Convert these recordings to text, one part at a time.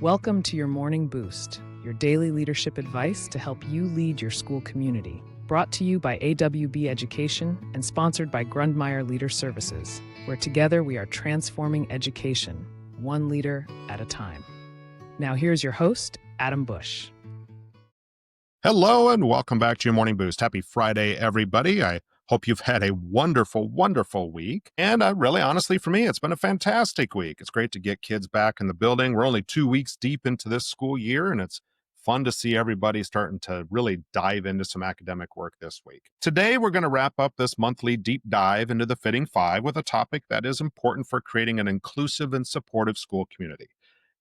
Welcome to your Morning Boost, your daily leadership advice to help you lead your school community. Brought to you by AWB Education and sponsored by Grundmeyer Leader Services, where together we are transforming education, one leader at a time. Now here's your host, Adam Bush. Hello and welcome back to your Morning Boost. Happy Friday, everybody. I hope you've had a wonderful, wonderful week. And really, honestly, for me, it's been a fantastic week. It's great to get kids back in the building. We're only 2 weeks deep into this school year, and it's fun to see everybody starting to really dive into some academic work this week. Today, we're going to wrap up this monthly deep dive into the Fitting Five with a topic that is important for creating an inclusive and supportive school community,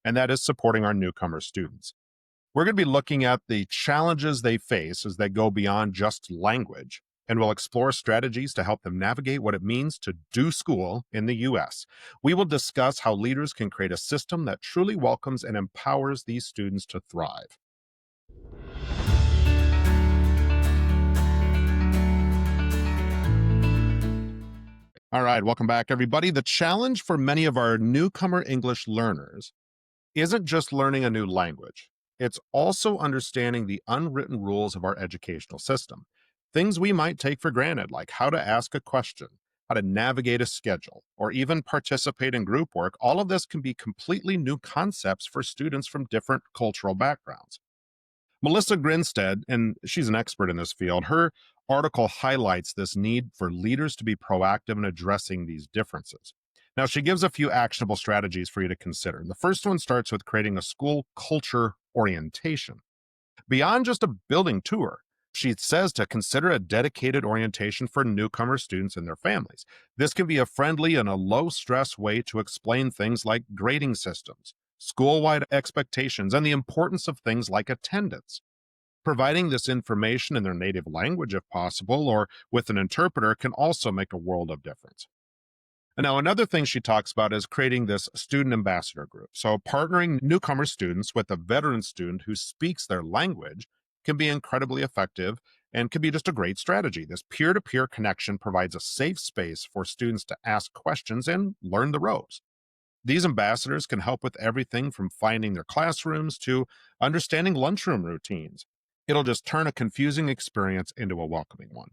and that is supporting our newcomer students. We're going to be looking at the challenges they face as they go beyond just language, and we'll explore strategies to help them navigate what it means to do school in the U.S. We will discuss how leaders can create a system that truly welcomes and empowers these students to thrive. All right, welcome back, everybody. The challenge for many of our newcomer English learners isn't just learning a new language. It's also understanding the unwritten rules of our educational system. Things we might take for granted, like how to ask a question, how to navigate a schedule, or even participate in group work. All of this can be completely new concepts for students from different cultural backgrounds. Melissa Grinstead, and she's an expert in this field, her article highlights this need for leaders to be proactive in addressing these differences. Now, she gives a few actionable strategies for you to consider. The first one starts with creating a school culture orientation. Beyond just a building tour, she says to consider a dedicated orientation for newcomer students and their families. This can be a friendly and a low-stress way to explain things like grading systems, school-wide expectations, and the importance of things like attendance. Providing this information in their native language, if possible, or with an interpreter, can also make a world of difference. And now, another thing she talks about is creating this student ambassador group. So partnering newcomer students with a veteran student who speaks their language can be incredibly effective and can be just a great strategy. This peer-to-peer connection provides a safe space for students to ask questions and learn the ropes. These ambassadors can help with everything from finding their classrooms to understanding lunchroom routines. It'll just turn a confusing experience into a welcoming one.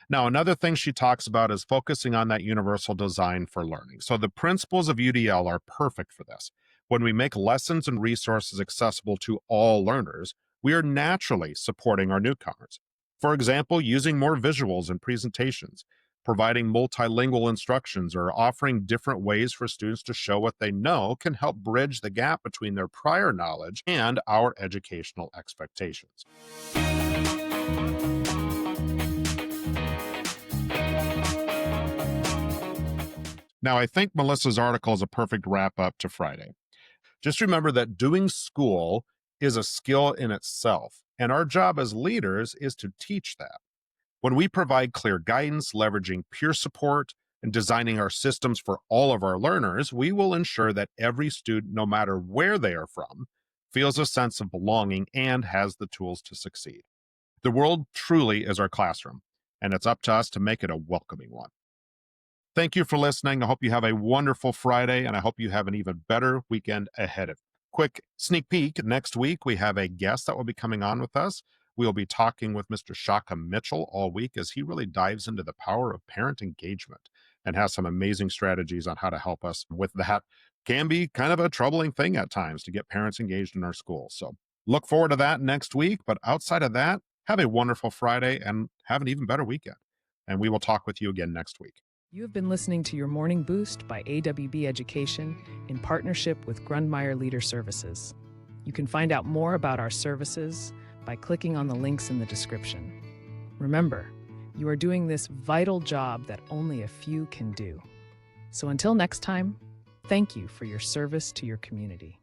Now, another thing she talks about is focusing on that universal design for learning. So the principles of UDL are perfect for this. When we make lessons and resources accessible to all learners, we are naturally supporting our newcomers. For example, using more visuals and presentations, providing multilingual instructions, or offering different ways for students to show what they know can help bridge the gap between their prior knowledge and our educational expectations. Now, I think Melissa's article is a perfect wrap up to Friday. Just remember that doing school is a skill in itself, and our job as leaders is to teach that. When we provide clear guidance, leveraging peer support, and designing our systems for all of our learners, we will ensure that every student, no matter where they are from, feels a sense of belonging and has the tools to succeed. The world truly is our classroom, and it's up to us to make it a welcoming one. Thank you for listening. I hope you have a wonderful Friday, and I hope you have an even better weekend ahead of you. Quick sneak peek, next week we have a guest that will be coming on with us. We'll be talking with Mr. Shaka Mitchell all week as he really dives into the power of parent engagement and has some amazing strategies on how to help us with that. Can be kind of a troubling thing at times to get parents engaged in our schools. So look forward to that next week. But outside of that, have a wonderful Friday and have an even better weekend. And we will talk with you again next week. You have been listening to your Morning Boost by AWB Education in partnership with Grundmeyer Leader Services. You can find out more about our services by clicking on the links in the description. Remember, you are doing this vital job that only a few can do. So until next time, thank you for your service to your community.